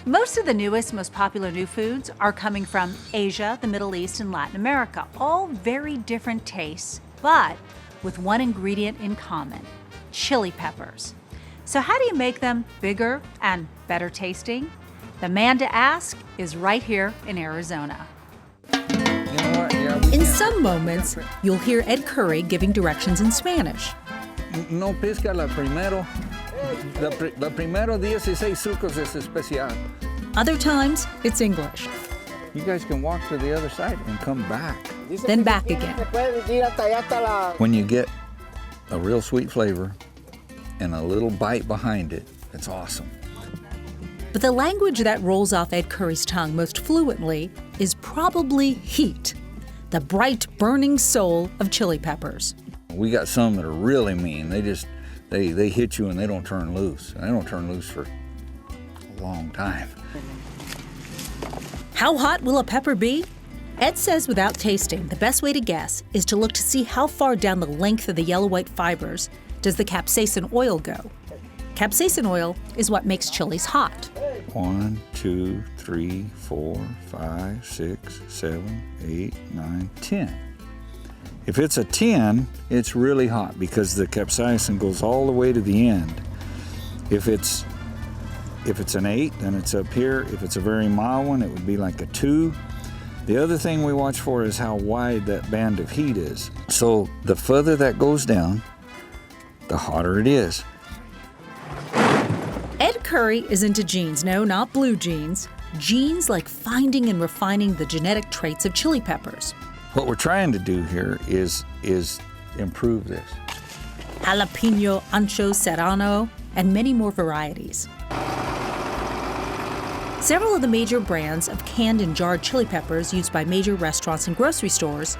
Most of the newest, most popular new foods are coming from Asia, the Middle East, and Latin America. All very different tastes, but with one ingredient in common: chili peppers. So how do you make them bigger and better tasting? The man to ask is right here in Arizona. In some moments, you'll hear Ed Curry giving directions in Spanish. No pesca la primero. La primero 16 sucos es especial. Other times, it's English. You guys can walk to the other side and come back. Then back again. When you get a real sweet flavor and a little bite behind it, it's awesome. But the language that rolls off Ed Curry's tongue most fluently is probably heat, the bright, burning soul of chili peppers. We got some that are really mean. They hit you and they don't turn loose. And they don't turn loose for a long time. How hot will a pepper be? Ed says without tasting, the best way to guess is to look to see how far down the length of the yellow-white fibers does the capsaicin oil go. Capsaicin oil is what makes chilies hot. 1, 2, 3, 4, 5, 6, 7, 8, 9, 10. If it's a 10, it's really hot because the capsaicin goes all the way to the end. If it's an 8, then it's up here. If it's a very mild one, it would be like a 2. The other thing we watch for is how wide that band of heat is. So the further that goes down, the hotter it is. Ed Curry is into genes. No, not blue jeans. Genes like finding and refining the genetic traits of chili peppers. What we're trying to do here is improve this. Jalapeno, ancho, serrano, and many more varieties. Several of the major brands of canned and jarred chili peppers used by major restaurants and grocery stores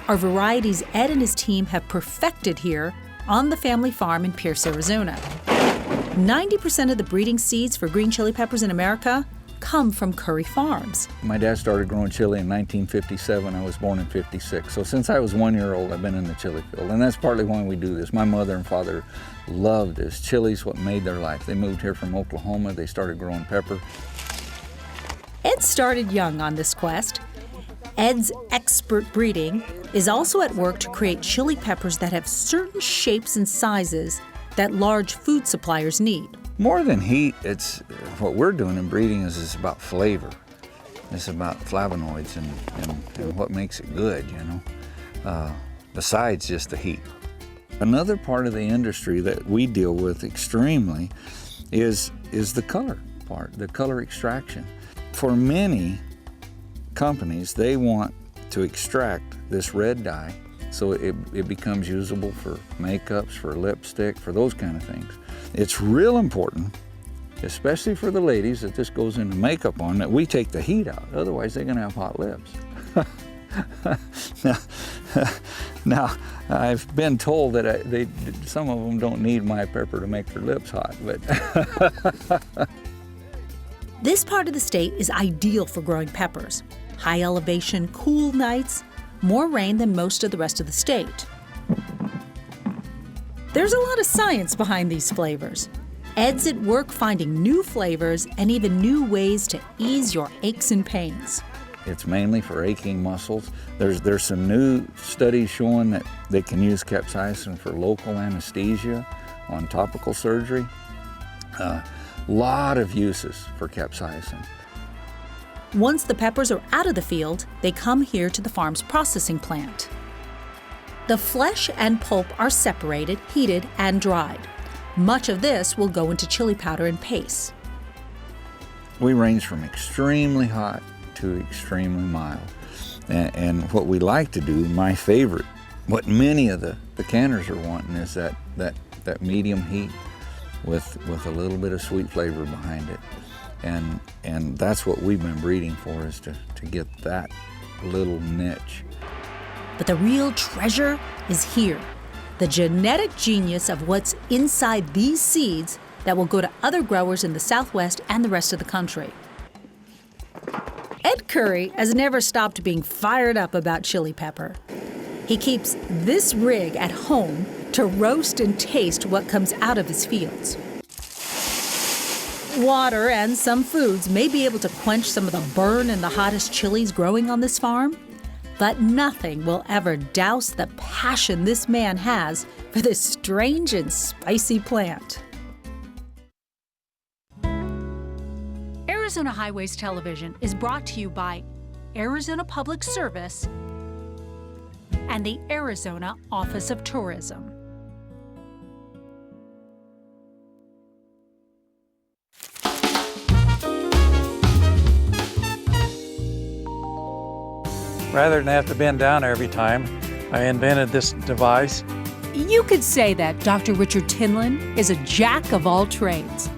are varieties Ed and his team have perfected here on the family farm in Pierce, Arizona. 90% of the breeding seeds for green chili peppers in America come from Curry Farms. My dad started growing chili in 1957. I was born in 56. So since I was 1 year old, I've been in the chili field. And that's partly why we do this. My mother and father loved this. Chili's what made their life. They moved here from Oklahoma. They started growing pepper. Ed started young on this quest. Ed's expert breeding is also at work to create chili peppers that have certain shapes and sizes that large food suppliers need. More than heat, it's what we're doing in breeding is about flavor. It's about flavonoids and what makes it good, besides just the heat. Another part of the industry that we deal with extremely is the color part, the color extraction. For many companies, they want to extract this red dye so it becomes usable for makeups, for lipstick, for those kind of things. It's real important, especially for the ladies that this goes into makeup on, that we take the heat out. Otherwise, they're gonna have hot lips. Now, I've been told that some of them don't need my pepper to make their lips hot, but This part of the state is ideal for growing peppers. High elevation, cool nights, more rain than most of the rest of the state. There's a lot of science behind these flavors. Ed's at work finding new flavors and even new ways to ease your aches and pains. it's mainly for aching muscles. There's some new studies showing that they can use capsaicin for local anesthesia on topical surgery. Lot of uses for capsaicin. Once the peppers are out of the field, they come here to the farm's processing plant. The flesh and pulp are separated, heated, and dried. Much of this will go into chili powder and paste. We range from extremely hot to extremely mild. And what we like to do, my favorite, what many of the canners are wanting is that medium heat with a little bit of sweet flavor behind it. And that's what we've been breeding for, is to get that little niche. But the real treasure is here. The genetic genius of what's inside these seeds that will go to other growers in the Southwest and the rest of the country. Ed Curry has never stopped being fired up about chili pepper. He keeps this rig at home to roast and taste what comes out of his fields. Water and some foods may be able to quench some of the burn in the hottest chilies growing on this farm, but nothing will ever douse the passion this man has for this strange and spicy plant. Arizona Highways Television is brought to you by Arizona Public Service and the Arizona Office of Tourism. Rather than have to bend down every time, I invented this device. You could say that Dr. Richard Tinlin is a jack of all trades,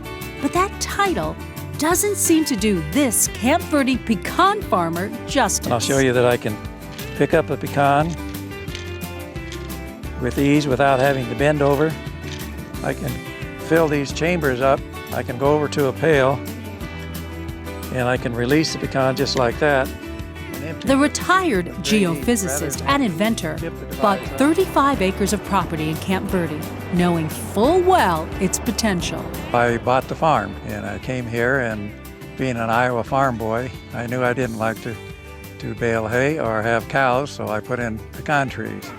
but that title doesn't seem to do this Camp Verde pecan farmer justice. And I'll show you that I can pick up a pecan with ease without having to bend over. I can fill these chambers up. I can go over to a pail and I can release the pecan just like that. The retired geophysicist and inventor bought 35 acres of property in Camp Verde, knowing full well its potential. I bought the farm and I came here, and being an Iowa farm boy, I knew I didn't like to bale hay or have cows, so I put in pecan trees.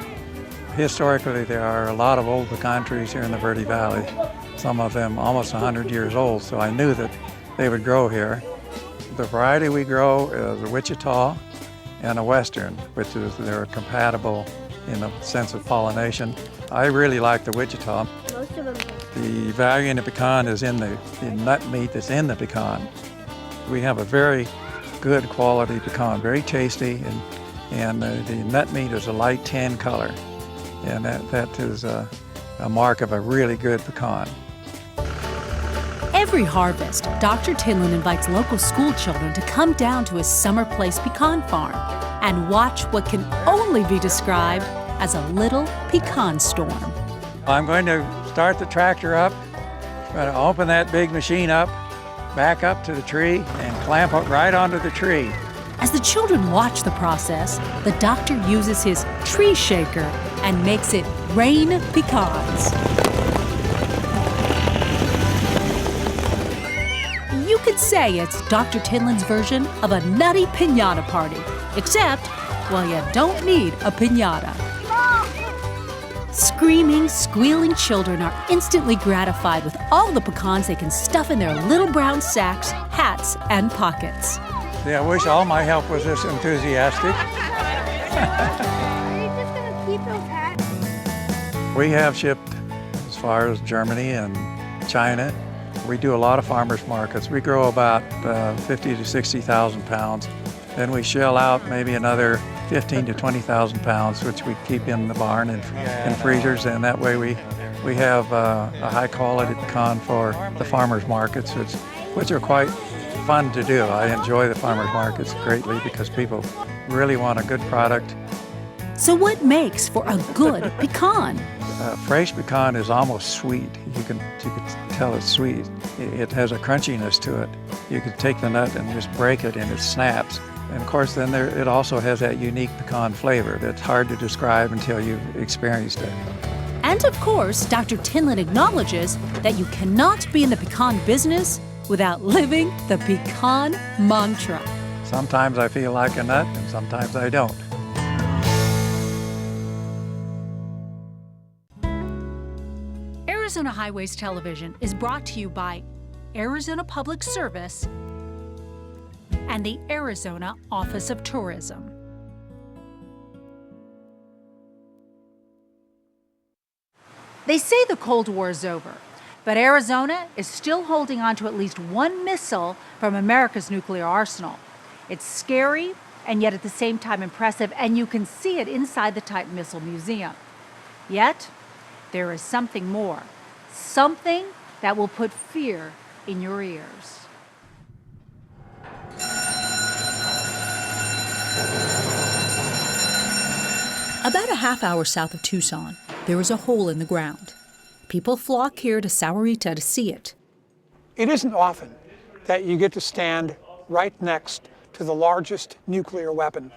Historically, there are a lot of old pecan trees here in the Verde Valley, some of them almost 100 years old, so I knew that they would grow here. The variety we grow is a Wichita and a Western, which is they're compatible in the sense of pollination. I really like the Wichita. Most of them. The value in the pecan is in the nut meat that's in the pecan. We have a very good quality pecan, very tasty, and the nut meat is a light tan color, and that is a mark of a really good pecan. Every harvest, Dr. Tinlin invites local school children to come down to his Summer Place pecan farm and watch what can only be described as a little pecan storm. I'm going to start the tractor up, try to open that big machine up, back up to the tree, and clamp it right onto the tree. As the children watch the process, the doctor uses his tree shaker and makes it rain pecans. You could say it's Dr. Tinlin's version of a nutty piñata party, except, well, you don't need a piñata. Screaming, squealing children are instantly gratified with all the pecans they can stuff in their little brown sacks, hats, and pockets. Yeah, I wish all my help was this enthusiastic. Are you just going to keep those hats? We have shipped as far as Germany and China. We do a lot of farmers markets. We grow about 50 to 60,000 pounds. Then we shell out maybe another 15 to 20,000 pounds, which we keep in the barn and freezers, and that way we have a high quality pecan for the farmers markets, which are quite fun to do. I enjoy the farmers markets greatly because people really want a good product. So what makes for a good pecan? Fresh pecan is almost sweet. You can tell it's sweet. It has a crunchiness to it. You could take the nut and just break it and it snaps. And of course then it also has that unique pecan flavor that's hard to describe until you've experienced it. And of course, Dr. Tinlin acknowledges that you cannot be in the pecan business without living the pecan mantra. Sometimes I feel like a nut and sometimes I don't. Arizona Highways Television is brought to you by Arizona Public Service and the Arizona Office of Tourism. They say the Cold War is over, but Arizona is still holding on to at least one missile from America's nuclear arsenal. It's scary and yet at the same time impressive, and you can see it inside the Type Missile Museum. Yet, there is something more, something that will put fear in your ears. About a half hour south of Tucson, there is a hole in the ground. People flock here to Sahuarita to see it. It isn't often that you get to stand right next to the largest nuclear weapon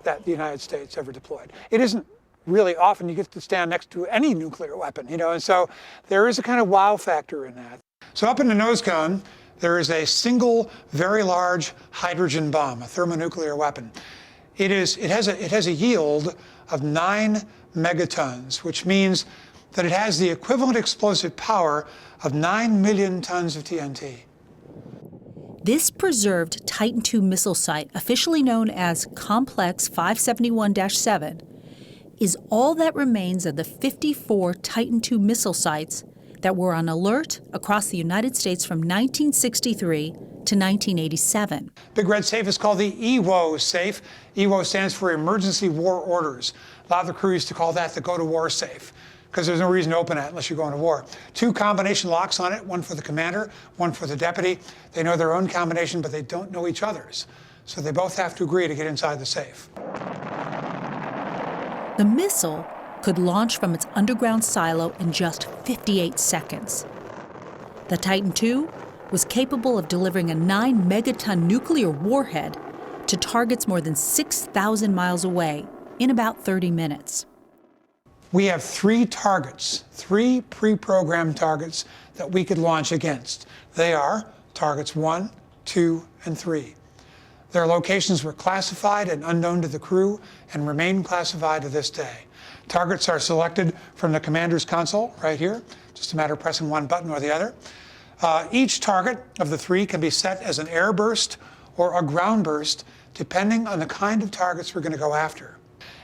that the United States ever deployed. It isn't really often you get to stand next to any nuclear weapon, and so there is a kind of wow factor in that. So up in the nose cone, there is a single, very large hydrogen bomb, a thermonuclear weapon. It has a yield of 9 megatons, which means that it has the equivalent explosive power of 9 million tons of TNT. This preserved Titan II missile site, officially known as Complex 571-7, is all that remains of the 54 Titan II missile sites that were on alert across the United States from 1963 to 1987. Big Red Safe is called the EWO safe. EWO stands for Emergency War Orders. A lot of the crew used to call that the go-to-war safe, because there's no reason to open it unless you're going to war. 2 combination locks on it, one for the commander, one for the deputy. They know their own combination, but they don't know each other's. So they both have to agree to get inside the safe. The missile could launch from its underground silo in just 58 seconds. The Titan II was capable of delivering a 9 megaton nuclear warhead to targets more than 6,000 miles away in about 30 minutes. We have 3 targets, 3 pre-programmed targets that we could launch against. They are targets 1, 2, and 3. Their locations were classified and unknown to the crew and remain classified to this day. Targets are selected from the commander's console right here, just a matter of pressing one button or the other. Each target of the 3 can be set as an air burst or a ground burst, depending on the kind of targets we're going to go after.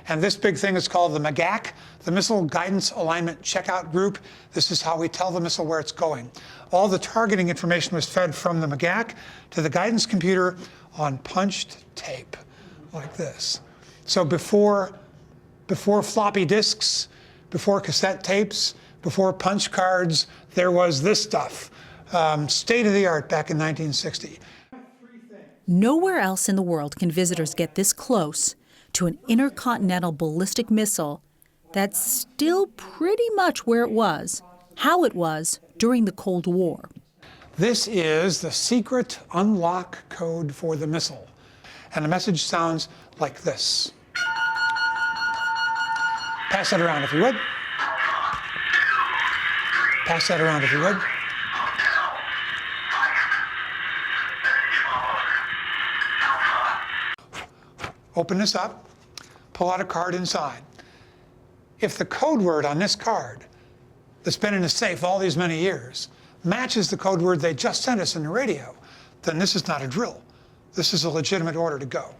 And this big thing is called the MGAC, the Missile Guidance Alignment Checkout Group. This is how we tell the missile where it's going. All the targeting information was fed from the MGAC to the guidance computer on punched tape, like this. So before floppy disks, before cassette tapes, before punch cards, there was this stuff. State of the art back in 1960. Nowhere else in the world can visitors get this close to an intercontinental ballistic missile that's still pretty much where it was, how it was during the Cold War. This is the secret unlock code for the missile. And the message sounds like this. Pass that around if you would. Pass that around if you would. Open this up, pull out a card inside. If the code word on this card that's been in the safe all these many years matches the code word they just sent us in the radio, then this is not a drill. This is a legitimate order to go.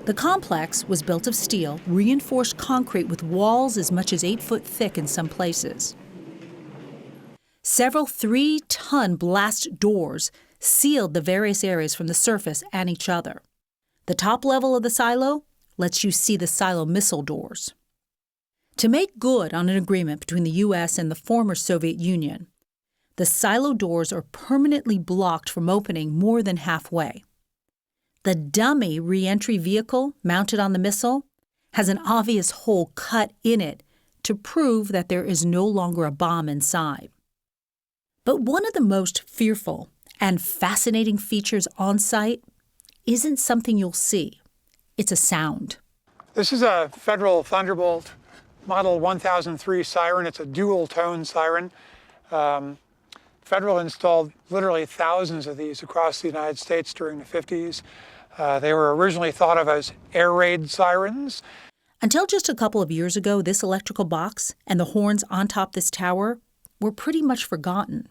The complex was built of steel, reinforced concrete with walls as much as 8 foot thick in some places. Several 3-ton blast doors sealed the various areas from the surface and each other. The top level of the silo lets you see the silo missile doors. To make good on an agreement between the U.S. and the former Soviet Union, the silo doors are permanently blocked from opening more than halfway. The dummy re-entry vehicle mounted on the missile has an obvious hole cut in it to prove that there is no longer a bomb inside. But one of the most fearful and fascinating features on site isn't something you'll see. It's a sound. This is a Federal Thunderbolt Model 1003 siren. It's a dual tone siren. Federal installed literally thousands of these across the United States during the 50s. They were originally thought of as air raid sirens. Until just a couple of years ago, this electrical box and the horns on top this tower were pretty much forgotten.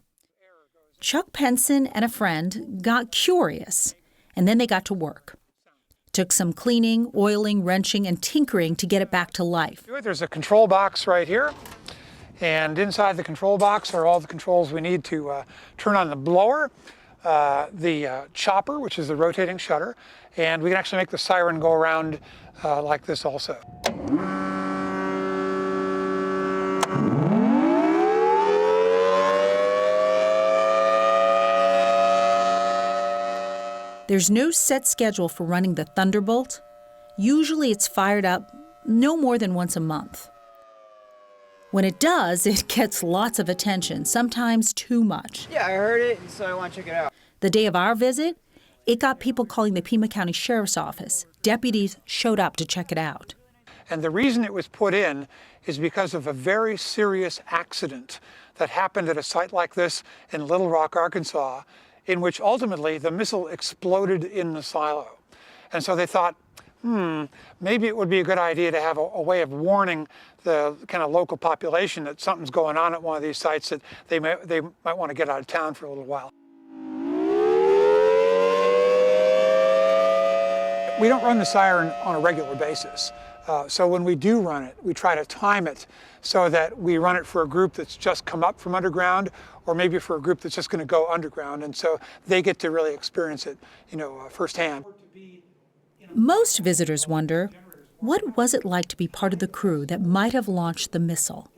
Chuck Penson and a friend got curious, and then they got to work. Took some cleaning, oiling, wrenching, and tinkering to get it back to life. There's a control box right here, and inside the control box are all the controls we need to turn on the blower, the chopper, which is the rotating shutter, and we can actually make the siren go around like this also. There's no set schedule for running the Thunderbolt. Usually it's fired up no more than once a month. When it does, it gets lots of attention, sometimes too much. Yeah, I heard it, so I want to check it out. The day of our visit, it got people calling the Pima County Sheriff's Office. Deputies showed up to check it out. And the reason it was put in is because of a very serious accident that happened at a site like this in Little Rock, Arkansas in which ultimately the missile exploded in the silo. And so they thought, maybe it would be a good idea to have a way of warning the kind of local population that something's going on at one of these sites, that they might want to get out of town for a little while. We don't run the siren on a regular basis. So when we do run it, we try to time it so that we run it for a group that's just come up from underground, or maybe for a group that's just going to go underground. And so they get to really experience it, firsthand. Most visitors wonder, what was it like to be part of the crew that might have launched the missile?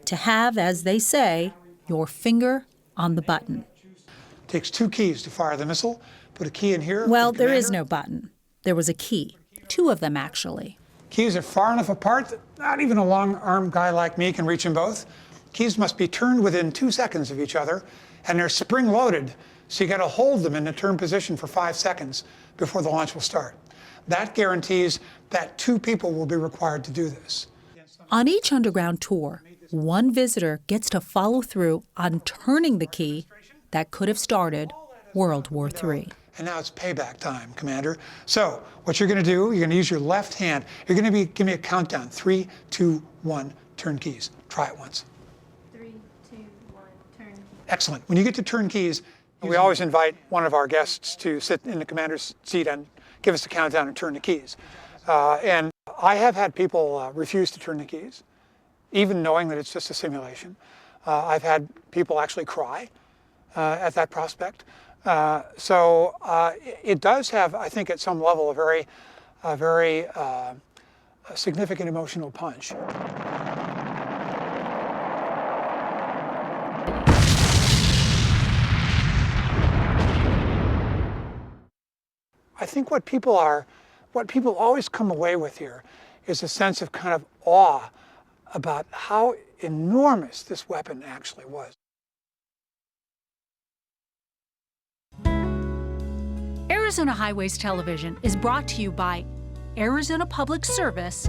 To have, as they say, your finger on the button. It takes 2 keys to fire the missile. Put a key in here. Well, there is no button. There was a key. 2 of them, actually. Keys are far enough apart that not even a long-armed guy like me can reach them both. Keys must be turned within 2 seconds of each other, and they're spring-loaded, so you got to hold them in the turn position for 5 seconds before the launch will start. That guarantees that 2 people will be required to do this. On each underground tour, one visitor gets to follow through on turning the key that could have started World War III. And now it's payback time, Commander. So what you're going to do, you're going to use your left hand. You're going to give me a countdown. 3, 2, 1, turn keys. Try it once. 3, 2, 1, turn. Excellent. When you get to turn keys, we always invite one of our guests to sit in the commander's seat and give us a countdown and turn the keys. And I have had people refuse to turn the keys, even knowing that it's just a simulation. I've had people actually cry at that prospect. So it does have, I think, at some level, a very significant emotional punch. I think what people always come away with here is a sense of kind of awe about how enormous this weapon actually was. Arizona Highways Television is brought to you by Arizona Public Service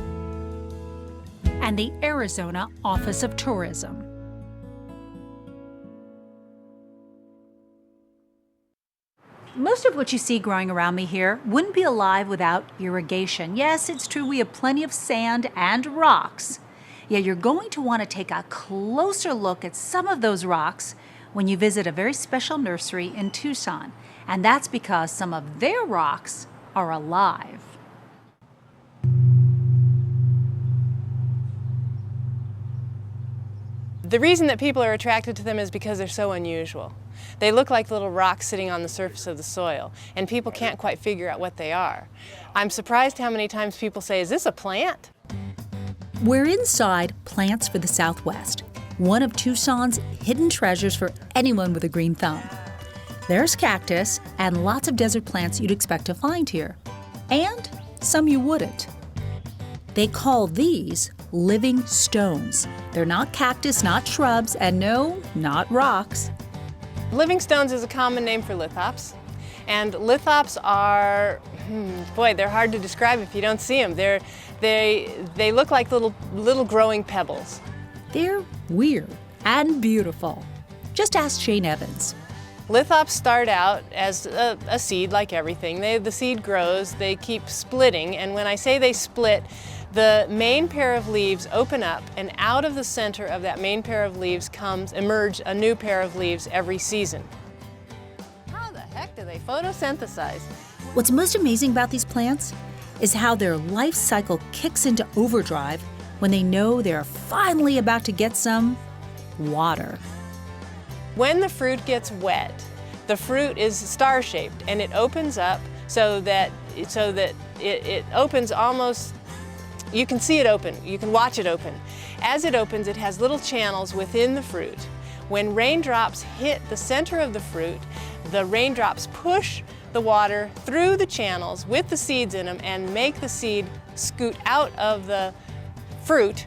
and the Arizona Office of Tourism. Most of what you see growing around me here wouldn't be alive without irrigation. Yes, it's true we have plenty of sand and rocks. Yet you're going to want to take a closer look at some of those rocks when you visit a very special nursery in Tucson. And that's because some of their rocks are alive. The reason that people are attracted to them is because they're so unusual. They look like little rocks sitting on the surface of the soil, and people can't quite figure out what they are. I'm surprised how many times people say, "Is this a plant?" We're inside Plants for the Southwest, one of Tucson's hidden treasures for anyone with a green thumb. There's cactus and lots of desert plants you'd expect to find here, and some you wouldn't. They call these living stones. They're not cactus, not shrubs, and no, not rocks. Living stones is a common name for lithops, and lithops are, they're hard to describe if you don't see them. They look like little growing pebbles. They're weird and beautiful. Just ask Shane Evans. Lithops start out as a seed, like everything. The seed grows, they keep splitting, and when I say they split, the main pair of leaves open up, and out of the center of that main pair of leaves emerge a new pair of leaves every season. How the heck do they photosynthesize? What's most amazing about these plants is how their life cycle kicks into overdrive when they know they're finally about to get some water. When the fruit gets wet, the fruit is star-shaped, and it opens up so that it opens almost. You can see it open, you can watch it open. As it opens, it has little channels within the fruit. When raindrops hit the center of the fruit, the raindrops push the water through the channels with the seeds in them and make the seed scoot out of the fruit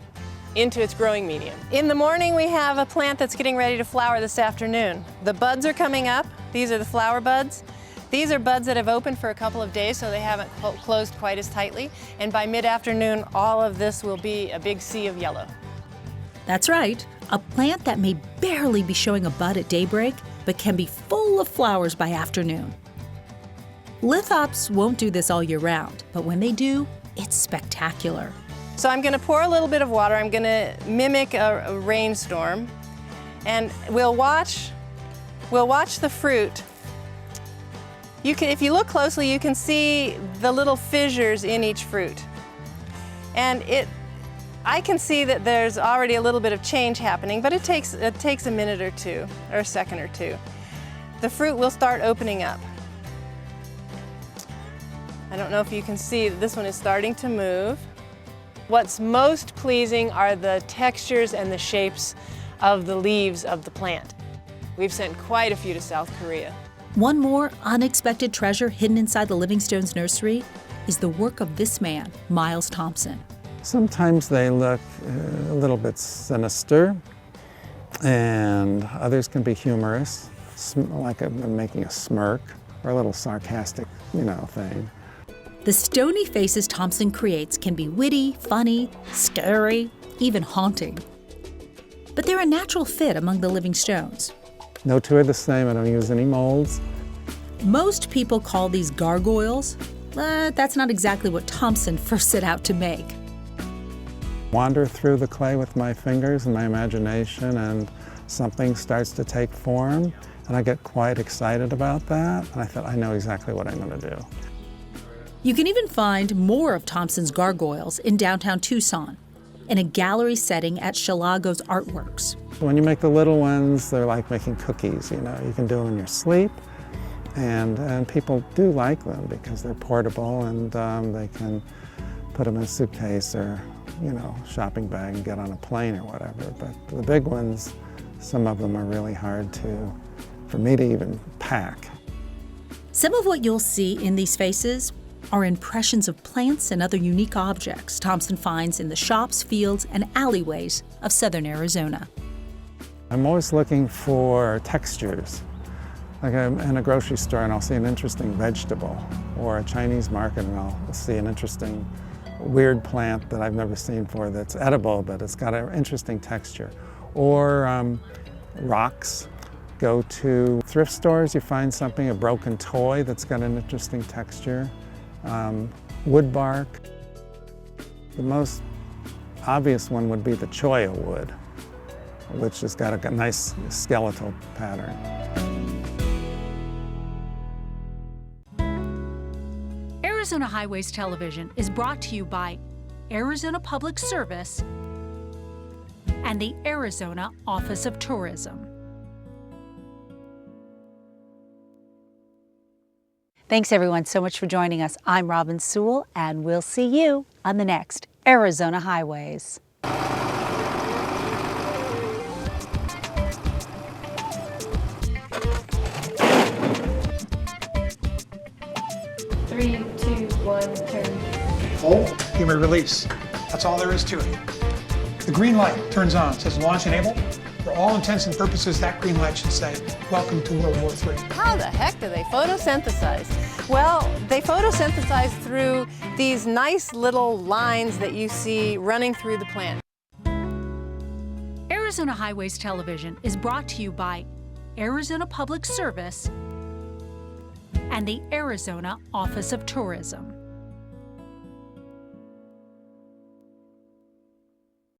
into its growing medium. In the morning, we have a plant that's getting ready to flower this afternoon. The buds are coming up. These are the flower buds. These are buds that have opened for a couple of days, so they haven't closed quite as tightly. And by mid-afternoon, all of this will be a big sea of yellow. That's right. A plant that may barely be showing a bud at daybreak but can be full of flowers by afternoon. Lithops won't do this all year round, but when they do, it's spectacular. So I'm going to pour a little bit of water. I'm going to mimic a rainstorm, and we'll watch the fruit. If you look closely, you can see the little fissures in each fruit. And I can see that there's already a little bit of change happening, but it takes a minute or two, or a second or two. The fruit will start opening up. I don't know if you can see that this one is starting to move. What's most pleasing are the textures and the shapes of the leaves of the plant. We've sent quite a few to South Korea. One more unexpected treasure hidden inside the Livingstone's nursery is the work of this man, Miles Thompson. Sometimes they look a little bit sinister, and others can be humorous, like making a smirk or a little sarcastic, thing. The stony faces Thompson creates can be witty, funny, scary, even haunting. But they're a natural fit among the Livingstones. No two are the same. I don't use any molds. Most people call these gargoyles, but that's not exactly what Thompson first set out to make. Wander through the clay with my fingers and my imagination, and something starts to take form, and I get quite excited about that. And I thought, I know exactly what I'm going to do. You can even find more of Thompson's gargoyles in downtown Tucson, in a gallery setting at Shalago's Artworks. When you make the little ones, they're like making cookies, You can do them in your sleep, and people do like them because they're portable, and they can put them in a suitcase or, shopping bag and get on a plane or whatever. But the big ones, some of them are really hard for me to even pack. Some of what you'll see in these faces are impressions of plants and other unique objects Thompson finds in the shops, fields, and alleyways of southern Arizona. I'm always looking for textures. Like I'm in a grocery store and I'll see an interesting vegetable, or a Chinese market and I'll see an interesting weird plant that I've never seen before that's edible, but it's got an interesting texture. Or rocks. Go to thrift stores, you find something, a broken toy that's got an interesting texture. Wood bark. The most obvious one would be the cholla wood, which has got a nice skeletal pattern. Arizona Highways Television is brought to you by Arizona Public Service and the Arizona Office of Tourism. Thanks everyone so much for joining us. I'm Robin Sewell, and we'll see you on the next Arizona Highways. 3, 2, 1, turn. Hold, you may release. That's all there is to it. The green light turns on, it says launch enabled. For all intents and purposes, that green light should say, welcome to World War III. How the heck do they photosynthesize? Well, they photosynthesize through these nice little lines that you see running through the plant. Arizona Highways Television is brought to you by Arizona Public Service and the Arizona Office of Tourism.